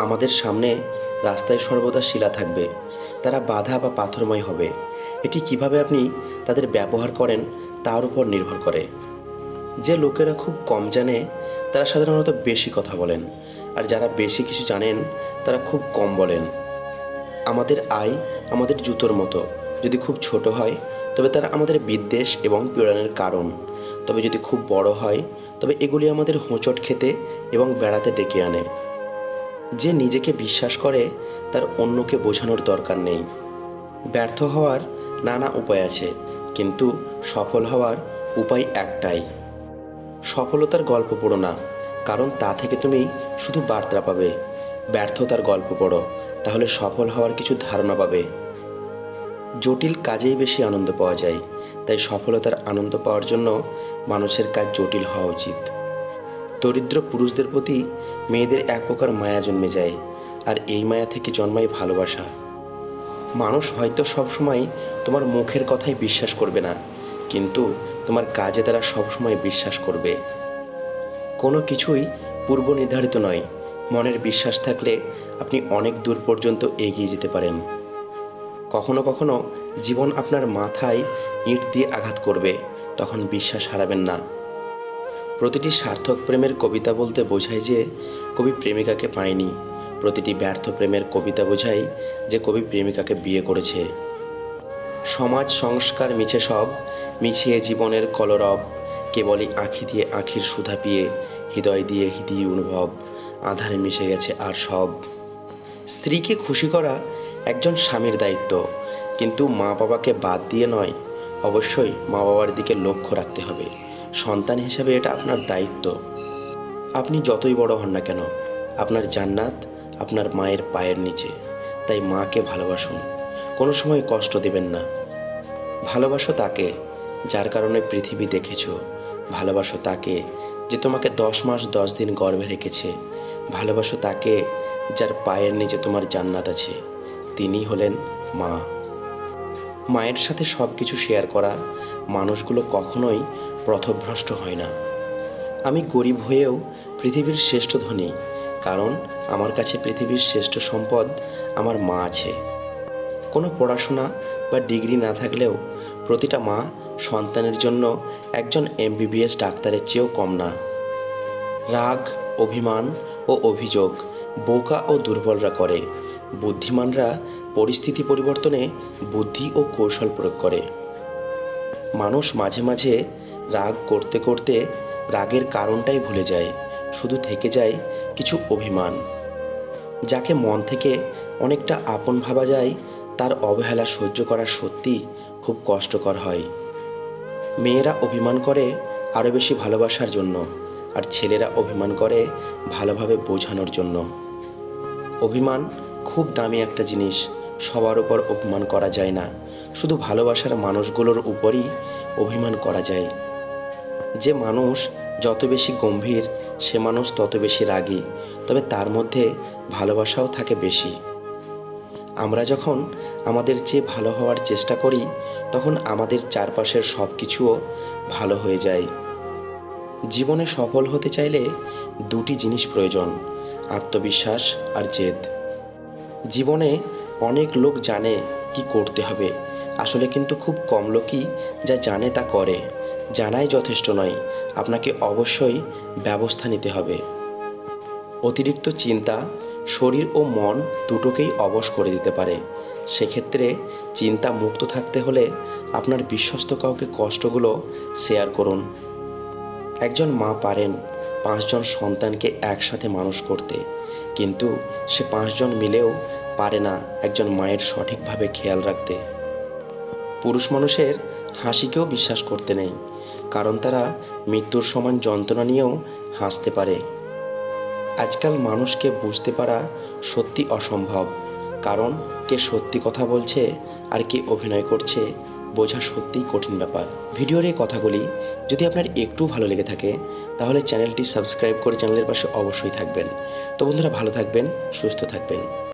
আমাদের সামনে রাস্তায় সর্বদা শিলা থাকবে, তারা বাধা বা পাথরময় হবে। এটি কিভাবে আপনি তাদের ব্যবহার করেন তার উপর নির্ভর করে। যে লোকেরা খুব কম জানে তারা সাধারণত বেশি কথা বলেন, আর যারা বেশি কিছু জানেন তারা খুব কম বলেন। আমাদের আয় আমাদের জুতোর মতো, যদি খুব ছোট হয় তবে তারা আমাদের বিদ্বেষ এবং পীড়নের কারণ, তবে যদি খুব বড় হয় তবে এগুলি আমাদের হোঁচট খেতে এবং বেড়াতে ডেকে আনে। যে নিজেকে বিশ্বাস করে তার অন্যকে বোঝানোর দরকার নেই। ব্যর্থ হওয়ার নানা উপায় আছে, কিন্তু সফল হওয়ার উপায় একটাই। সফলতার গল্প পড়ো না, কারণ তা থেকে তুমি শুধু বার্তা পাবে। ব্যর্থতার গল্প পড়ো, তাহলে সফল হওয়ার কিছু ধারণা পাবে। জটিল কাজেই বেশি আনন্দ পাওয়া যায়, তাই সফলতার আনন্দ পাওয়ার জন্য মানুষের কাজ জটিল হওয়া উচিত। দরিদ্র পুরুষদের প্রতি মেয়েদের এক প্রকার মায়া জন্মে যায়, আর এই মায়া থেকে জন্মায় ভালোবাসা। মানুষ হয়তো সবসময় তোমার মুখের কথাই বিশ্বাস করবে না, কিন্তু তোমার কাজে তারা সবসময় বিশ্বাস করবে। কোনো কিছুই পূর্ব নির্ধারিত নয়। মনের বিশ্বাস থাকলে আপনি অনেক দূর পর্যন্ত এগিয়ে যেতে পারেন। কখনো কখনো জীবন আপনার মাথায় ইঁট দিয়ে আঘাত করবে, তখন বিশ্বাস হারাবেন না। প্রতিটি সার্থক প্রেমের কবিতা বলতে বোঝায় যে কবি প্রেমিকাকে পায়নি। প্রতিটি ব্যর্থ প্রেমের কবিতা বোঝায় যে কবি প্রেমিকাকে বিয়ে করেছে। সমাজ সংস্কার মিছে সব, মিছিয়ে জীবনের কলরব। কেবলই আঁখি দিয়ে আঁখির সুধা পিয়ে, হৃদয় দিয়ে হৃদয় অনুভব। আধারে মিশে গেছে আর সব। স্ত্রীকে খুশি করা একজন স্বামীর দায়িত্ব, কিন্তু মা বাবাকে বাদ দিয়ে নয়। অবশ্যই মা বাবার দিকে লক্ষ্য রাখতে হবে। সন্তান হিসেবে এটা আপনার দায়িত্ব। আপনি যতই বড় হন না কেন, আপনার জান্নাত আপনার মায়ের পায়ের নিচে। তাই মাকে ভালোবাসুন, কোনো সময় কষ্ট দেবেন না। ভালোবাসো তাকে যার কারণে পৃথিবী দেখেছ। ভালোবাসো তাকে যে তোমাকে 10 মাস 10 দিন গর্ভে রেখেছে। ভালোবাসো তাকে যার পায়ের নিচে তোমার জান্নাত আছে। তিনি হলেন মা। মায়ের সাথে সব কিছু শেয়ার করা মানুষগুলো কখনোই পথভ্রষ্ট হয় না। আমি গরিব হয়েও পৃথিবীর শ্রেষ্ঠ ধনী, কারণ আমার কাছে পৃথিবীর শ্রেষ্ঠ সম্পদ আমার মা আছে। কোনো পড়াশোনা বা ডিগ্রি না থাকলেও প্রতিটা মা সন্তানের জন্য একজন MBBS ডাক্তারের চেয়েও কম না। রাগ, অভিমান ও অভিযোগ বোকা ও দুর্বলরা করে। বুদ্ধিমানরা পরিস্থিতি পরিবর্তনে বুদ্ধি ও কৌশল প্রয়োগ করে। মানুষ মাঝে মাঝে রাগ করতে করতে রাগের কারণটাই ভুলে যায়, শুধু থেকে যায় কিছু অভিমান। যাকে মন থেকে অনেকটা আপন ভাবা যায়, তার অবহেলা সহ্য করা সত্যি খুব কষ্টকর হয়। মেয়েরা অভিমান করে আরও বেশি ভালোবাসার জন্য, আর ছেলেরা অভিমান করে ভালোভাবে বোঝানোর জন্য। অভিমান খুব দামি একটা জিনিস, সবার উপর অভিমান করা যায় না। শুধু ভালোবাসার মানুষগুলোর উপরই অভিমান করা যায়। যে মানুষ যত বেশি গম্ভীর, সে মানুষ তত বেশি রাগী, তবে তার মধ্যে ভালোবাসাও থাকে বেশি। আমরা যখন আমাদের চেয়ে ভালো হওয়ার চেষ্টা করি, তখন আমাদের চারপাশের সব কিছুও ভালো হয়ে যায়। জীবনে সফল হতে চাইলে দুটি জিনিস প্রয়োজন: আত্মবিশ্বাস আর জেদ। জীবনে অনেক লোক জানে কি করতে হবে, আসলে কিন্তু খুব কম লোকই যা জানে তা করে। জানাই যথেষ্ট নয়, আপনাকে অবশ্যই ব্যবস্থা নিতে হবে। অতিরিক্ত চিন্তা শরীর ও মন দুটোকেই অবশ করে দিতে পারে। সেক্ষেত্রে চিন্তা মুক্ত থাকতে হলে আপনার বিশ্বস্ত কাউকে কষ্টগুলো শেয়ার করুন। একজন মা পারেন 5 জন সন্তানকে একসাথে মানুষ করতে, কিন্তু সে 5 জন মিলেও পারে না একজন মায়ের সঠিকভাবে খেয়াল রাখতে। পুরুষ মানুষের হাসিকেও বিশ্বাস করতে নেই, কারণ তারা মৃত্যুর সমান যন্ত্রণা নিয়েও হাসতে পারে। আজকাল মানুষকে বুঝতে পারা সত্যি অসম্ভব, কারণ কে সত্যি কথা বলছে আর কে অভিনয় করছে বোঝা সত্যিই কঠিন ব্যাপার। ভিডিওর এই কথাগুলি যদি আপনার একটু ভালো লেগে থাকে, তাহলে চ্যানেলটি সাবস্ক্রাইব করে চ্যানেলের পাশে অবশ্যই থাকবেন। তো বন্ধুরা, ভালো থাকবেন, সুস্থ থাকবেন।